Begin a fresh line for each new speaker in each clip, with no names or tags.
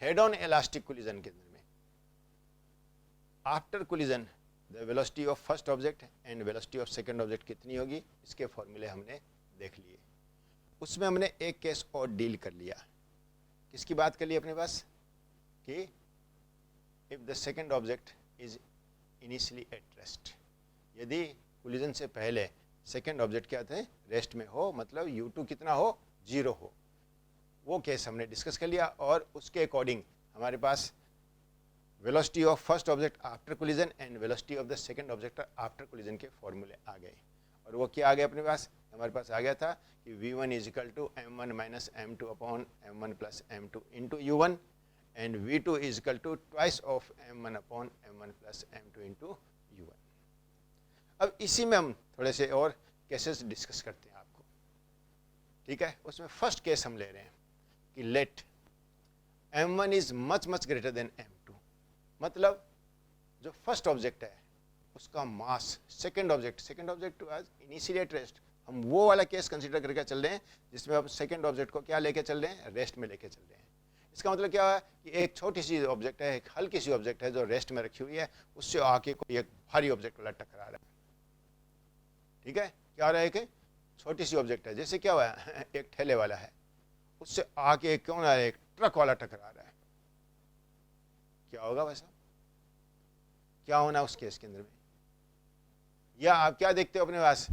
Head on elastic collision के अंदर में after collision the velocity of first object and velocity of second object कितनी होगी, इसके फॉर्मूले हमने देख लिए। उसमें हमने एक केस और डील कर लिया। किसकी बात कर ली अपने पास कि if the second object is initially at rest, यदि कोलिजन से पहले सेकंड ऑब्जेक्ट क्या थे, रेस्ट में हो, मतलब u2 कितना हो, 0 हो। वो केस हमने डिस्कस कर लिया और उसके अकॉर्डिंग हमारे पास velocity of first object after collision and velocity of the second object after collision के फॉर्मूले आ गए। और वो क्या आ गया अपने पास, हमारे पास आ गया था कि v1 is equal to m1 minus m2 upon m1 plus m2 into u1 and v2 is equal to twice of m1 upon m1 plus m2 into u1। अब इसी में हम थोड़े से और केसेस डिस्कस करते हैं आपको, ठीक है। उसमें फर्स्ट केस हम ले रहे हैं कि let m1 is much much greater than m2, मतलब जो फर्स्ट ऑब्जेक्ट है उसका मास सेकंड ऑब्जेक्ट आज इनिशियली एट रेस्ट, हम वो वाला केस कंसीडर करके चल रहे हैं जिसमें हम सेकंड ऑब्जेक्ट को क्या लेके चल रहे हैं, रेस्ट में लेके चल रहे हैं। इसका मतलब क्या है कि एक छोटी सी ऑब्जेक्ट है, एक हल्की सी ऑब्जेक्ट है जो रेस्ट में रखी हुई है, उससे आके कोई एक भारी ऑब्जेक्ट वाला टकरा रहा है, ठीक है। क्या हो रहा है कि छोटी सी ऑब्जेक्ट है, जैसे क्या हुआ है एक ठेले वाला है, उससे आके कौन आ रहा है, एक ट्रक वाला टकरा रहा है, क्या होगा वैसा, क्या होना उस केस के अंदर में। या आप क्या देखते हो अपने पास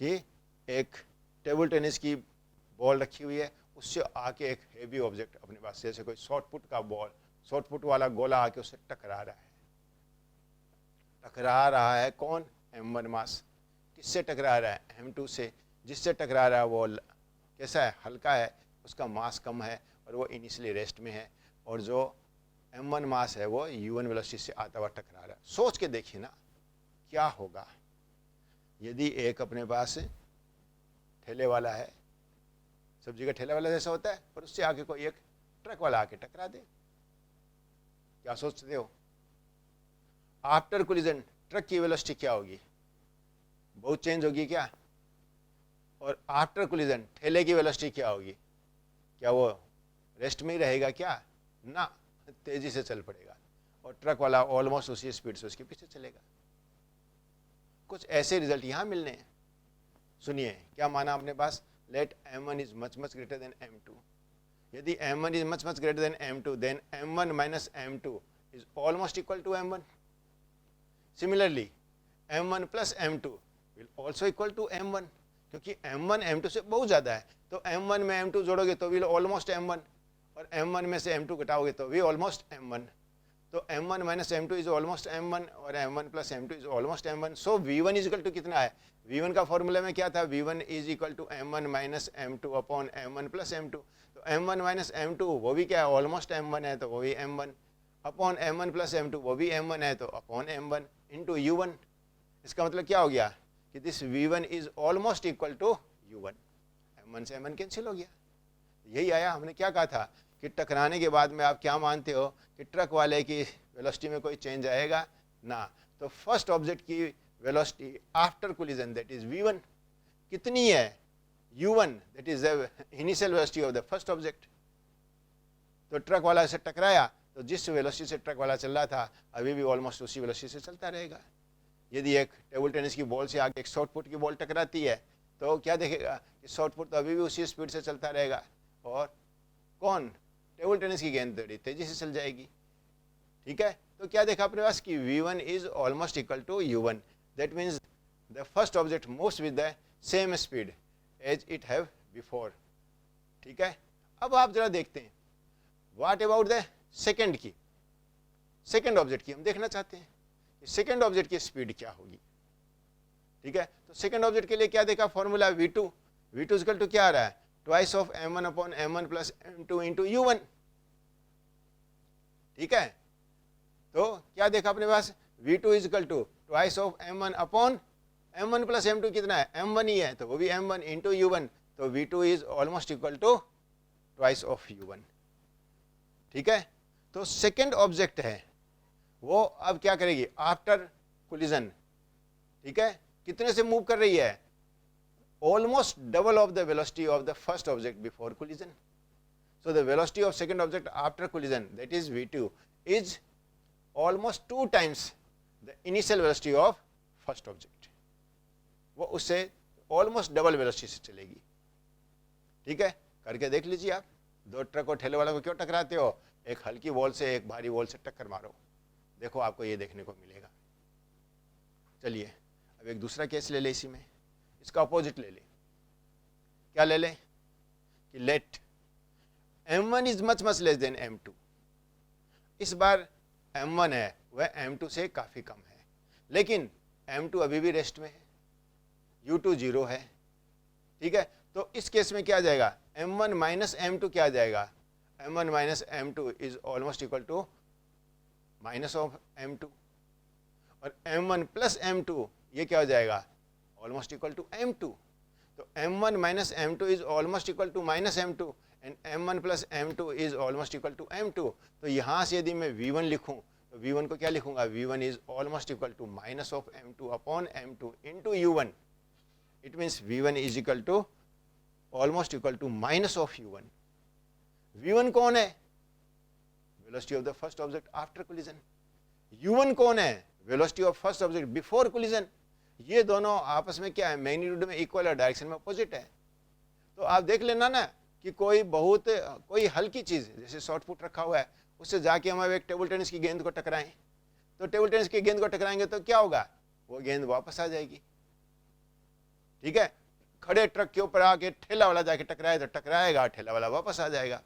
कि एक टेबल टेनिस की बॉल रखी हुई है, उससे आके एक हेवी ऑब्जेक्ट अपने पास, जैसे कोई शॉर्ट पुट का बॉल, शॉर्ट पुट वाला गोला आके उससे टकरा रहा है कौन, m1 मास। किससे टकरा रहा है, m2 से। जिससे टकरा रहा है वो कैसा है, हल्का है, उसका मास कम है और वो इनिशियली रेस्ट में है, और जो m1 मास है वो u1 वेलोसिटी से आता हुआ टकरा रहा है। सोच के देखिए ना क्या होगा यदि एक अपने पास ठेले वाला है, सब्जी का ठेला वाला जैसा होता है, और उससे आगे कोई एक ट्रक वाला आके टकरा दे, क्या सोचते हो। आफ्टर कोलिजन ट्रक की वेलोसिटी क्या होगी, बहुत चेंज होगी क्या। और आफ्टर कोलिजन ठेले की वेलोसिटी क्या होगी, क्या वो रेस्ट में ही रहेगा क्या, ना, तेजी से चल पड़ेगा, और ट्रक वाला ऑलमोस्ट उसी स्पीड से उसके पीछे चलेगा। कुछ ऐसे रिजल्ट यहां मिलने हैं। सुनिए क्या माना आपने पास, let m1 is much much greater than m2। यदि m1 is much much greater than m2 then m1 minus m2 is almost equal to m1। Similarly m1 plus m2 will also equal to m1, क्योंकि m1 m2 से बहुत ज्यादा है, तो m1 में m2 जोड़ोगे तो will almost m1, और m1 में से m2 घटाओगे तो भी ऑलमोस्ट m1, तो m1 minus m2 is almost m1 और m1 plus m2 is almost m1। So v1 is equal to कितना है, v1 का फॉर्मूला में क्या था, v1 is equal to m1 minus m2 upon m1 plus m2। तो m1 minus m2 वो भी क्या है, ऑलमोस्ट m1 है, तो वो भी m1 upon m1 plus m2 वो भी m1 है, तो अपॉन m1 इंटू u1। इसका मतलब क्या हो गया कि this v1 is almost equal to u1, m1 से m1 कैंसिल हो गया। यही आया, हमने क्या कहा था कि टकराने के बाद में आप क्या मानते हो कि ट्रक वाले की वेलोसिटी में कोई चेंज आएगा ना। तो फर्स्ट ऑब्जेक्ट की velocity after collision that is v1 कितनी है, u1 that is the initial velocity of the first object. तो ट्रक वाला से टकराया तो जिस वेलोसिटी से ट्रक वाला चल रहा था अभी भी ऑलमोस्ट उसी वेलोसिटी से चलता रहेगा। यदि एक टेबल टेनिस की बॉल से आगे एक शॉर्ट पुट की बॉल टकराती है तो क्या देखेगा कि शॉर्ट पुट तो अभी भी उसी स्पीड से चलता रहेगा, और कौन, टेबल टेनिस की गेंद थोड़ी तेजी से चल जाएगी, ठीक है। तो क्या देखा अपने पास कि v1 is almost equal to u1, that means the first object moves with the same speed as it have before, ठीक है। अब आप जरा देखते हैं व्हाट अबाउट द सेकंड की, सेकंड ऑब्जेक्ट की हम देखना चाहते हैं कि सेकंड ऑब्जेक्ट की स्पीड क्या होगी, ठीक है। तो सेकंड ऑब्जेक्ट के लिए क्या देखा, फॉर्मूला v2 इक्वल टू क्या आ रहा है, twice of m1 upon m1 plus m2 into u1, ठीक है। तो क्या देखा अपने पास, v2 is equal to twice of m1 upon m1 plus m2 कितना है, m1 ही है, तो वो भी m1 इंटू u1, तो v2 is almost equal to twice of u1, ठीक है। तो सेकंड ऑब्जेक्ट है वो अब क्या करेगी आफ्टर कोलिजन, ठीक है, कितने से मूव कर रही है, almost double of the velocity of the first object before collision. So the velocity of second object after collision, that is v2, is almost 2 times the initial velocity of first object. वो उससे almost double velocity से चलेगी. ठीक है, करके देख लीजिए आप. दो ट्रक और ठेले वाला को क्यों टकराते हो? एक हल्की वॉल से एक भारी वॉल से टक्कर मारो, देखो आपको ये देखने को मिलेगा. चलिए अब एक दूसरा केस ले ले, इसी में इसका अपोजिट ले ले. क्या ले लें कि let m1 is much much less than m2. इस बार m1 है वह m2 से काफ़ी कम है, लेकिन m2 अभी भी रेस्ट में है, u2 0 है. ठीक है, तो इस केस में क्या आ जाएगा? m1 माइनस m2 क्या आ जाएगा? m1 minus m2 is almost equal to minus of m2, और m1 प्लस m2 ये क्या हो जाएगा? Almost equal to m2. तो m1 minus m2 is almost equal to minus m2 and m1 plus m2 is almost equal to m2. तो यहाँ से यदि मैं v1 लिखूँ तो v1 को क्या लिखूंगा? v1 is almost equal to minus of m2 upon m2 into u1. It means v1 is equal to almost equal to minus of u1. v1 कौन है? Velocity of the first object after collision. u1 कौन है? Velocity of first object before collision. ये दोनों आपस में क्या है? मैग्नीट्यूड में इक्वल है, डायरेक्शन में अपोजिट है. तो आप देख लेना ना कि कोई हल्की चीज जैसे शॉर्ट फुट रखा हुआ है, उससे जाके हम एक टेबल टेनिस की गेंद को टकराएं, तो टेबल टेनिस की गेंद को टकराएंगे तो क्या होगा? वो गेंद वापस आ जाएगी. ठीक है, खड़े ट्रक के ऊपर आके ठेला वाला जाके टकराए तो टकराएगा, ठेला वाला वापस आ जाएगा.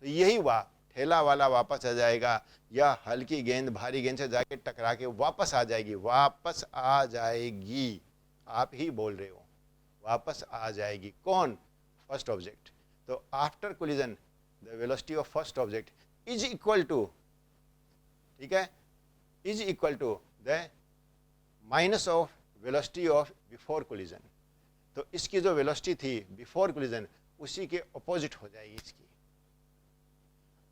तो यही हुआ, ठेला वाला वापस आ जाएगा या हल्की गेंद भारी गेंद से जाके टकरा के वापस आ जाएगी. वापस आ जाएगी, आप ही बोल रहे हो, वापस आ जाएगी. कौन? First object. तो after collision the velocity of first object is equal to, ठीक है, is equal to the minus of velocity of before collision. तो इसकी जो वेलोसिटी थी बिफोर कोलिजन उसी के अपोजिट हो जाएगी इसकी.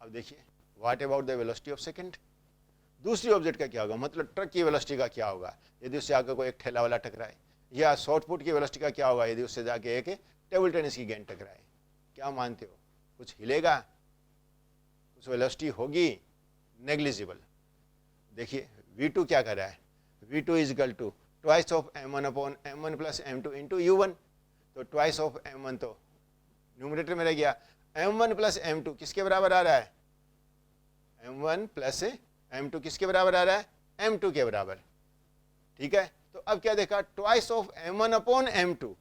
अब देखिए, what about the velocity of second? दूसरी ऑब्जेक्ट का क्या होगा? मतलब ट्रक की वेलोसिटी का क्या होगा यदि उससे आकर कोई एक ठेला वाला टकराए, या शॉर्ट फुट की वेलोसिटी का क्या होगा यदि उससे जाके एक टेबल टेनिस की गेंद टकराए? क्या मानते हो? कुछ हिलेगा? कुछ वेलोसिटी होगी? नेग्लिजिबल. देखिए v2 क्या कर रहा है? v2 is equal to twice of m1 upon m1 plus m2 into u1. तो ट्वाइस ऑफ m1 तो न्यूमरेटर में रह गया, m1 प्लस m2 किसके बराबर आ रहा है? m1 प्लस m2 किसके बराबर आ रहा है? m2 के बराबर. ठीक है, तो अब क्या देखा? Twice of m1 upon m2.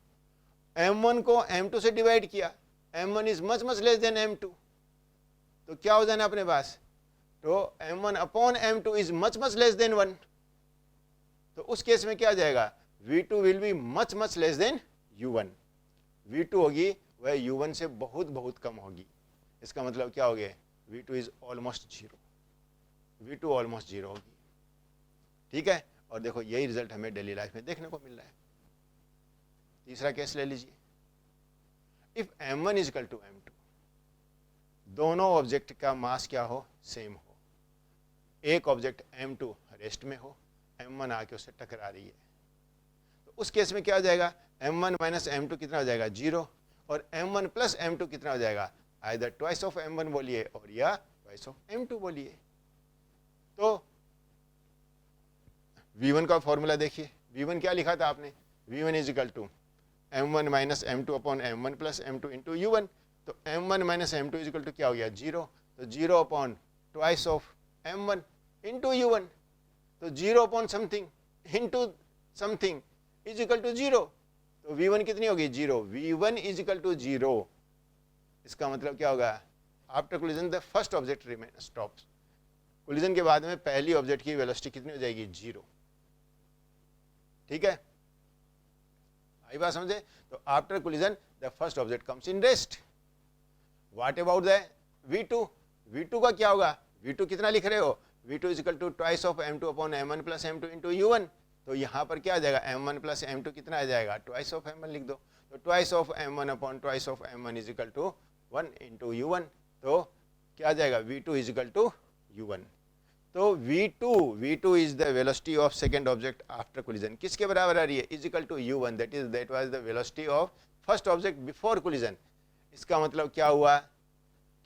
m1 को m2 से डिवाइड किया, m1 is much much less than m2. तो क्या हो जाना अपने पास? तो m1 upon m2 is much much less then 1. तो उस केस में क्या आ जाएगा? v2 will be much much less then u1. v2 होगी वह u1 से बहुत बहुत कम होगी. इसका मतलब क्या हो गया? v2 is almost zero. v2 almost zero होगी. ठीक है, और देखो यही रिजल्ट हमें डेली लाइफ में देखने को मिल रहा है. तीसरा केस ले लीजिए. If m1 is equal to m2, दोनों ऑब्जेक्ट का मास क्या हो? सेम हो. एक ऑब्जेक्ट m2 रेस्ट में हो, m1 आके उससे टकरा रही है, तो उस केस में क्या हो जाएगा? m1 माइनस m2 कितना हो जाएगा? 0. और m1 प्लस m2 कितना हो जाएगा? आइदर ट्वाइस ऑफ m1 बोलिए और या ट्वाइस ऑफ m2 बोलिए. तो v1 का फॉर्मूला देखिए. v1 क्या लिखा था आपने? v1 is equal to m1 minus m2 upon m1 plus m2 into u1. तो m1 minus m2 is equal to क्या हो गया? 0. तो 0 upon twice of m1 into u1. तो 0 upon something into something is equal to 0. तो v1 कितनी होगी? 0. v1 is equal to 0. इसका मतलब क्या होगा? After collision the first object remain stops. Collision के बाद में पहली ऑब्जेक्ट की वेलोसिटी कितनी हो जाएगी? 0. ठीक है, आई बात समझे? तो after collision the first object comes in rest. What about the v2? v2 का क्या होगा? v2 कितना लिख रहे हो? v2 is equal to twice of m2 upon m1 plus m2 into u1. तो यहाँ पर क्या आ जाएगा? m1 प्लस m2 कितना आ जाएगा? ट्वाइस ऑफ m1 लिख दो. तो twice of m1 upon twice of m1 is equal to 1 into u1. तो क्या आ जाएगा? v2 is equal to u1. तो v2 is the velocity of second object after collision. किसके बराबर आ रही है? Is equal to u1. That was the velocity of first object before collision. इसका मतलब क्या हुआ?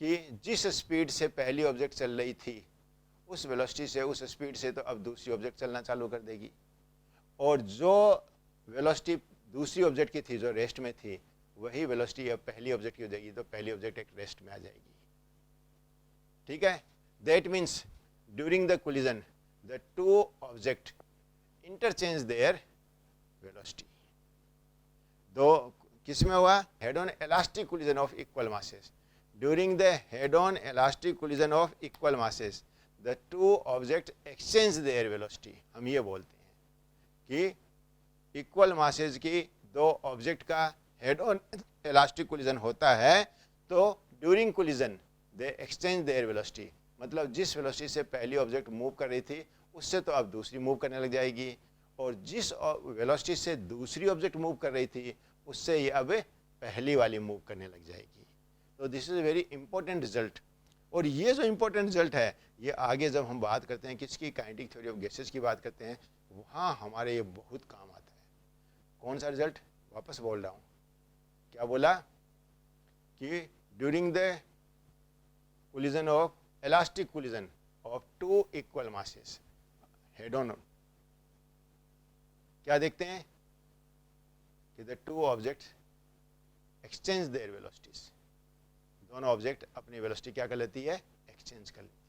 कि जिस स्पीड से पहली ऑब्जेक्ट चल रही थी उस वेलोसिटी से, उस स्पीड से तो अब दूसरी ऑब्जेक्ट चलना चालू कर देगी, और जो वेलोसिटी दूसरी ऑब्जेक्ट की थी जो रेस्ट में थी वही वेलोसिटी अब पहली ऑब्जेक्ट की हो जाएगी, तो पहली ऑब्जेक्ट एक रेस्ट में आ जाएगी। ठीक है, that means during the collision the two object interchange there velocity. दो किस में हुआ? Head on elastic collision of equal masses. During the head on elastic collision of equal masses the two object exchange there velocity. हम ये बोलते हैं कि equal masses की दो ऑब्जेक्ट का हेड ऑन इलास्टिक कोलिजन होता है तो during collision they exchange there velocity, मतलब जिस वेलोसिटी से पहली ऑब्जेक्ट मूव कर रही थी उससे तो अब दूसरी मूव करने लग जाएगी, और जिस वेलोसिटी से दूसरी ऑब्जेक्ट मूव कर रही थी उससे ये अब पहली वाली मूव करने लग जाएगी। तो this is a very important result, और ये जो इंपॉर्टेंट रिजल्ट है ये आगे जब हम बात करते हैं किसकी, काइनेटिक थ्योरी ऑफ गैसेस की बात करते हैं, वहाँ हमारे ये बहुत काम आता है। कौन सा रिजल्ट? वापस बोल रहा हूँ, क्या बोला कि during the collision of elastic collision of two equal masses head on, क्या देखते हैं कि the two object exchange their velocities, दोनों ऑब्जेक्ट अपनी वेलोसिटी क्या कर लेती है? एक्सचेंज कर लेती है।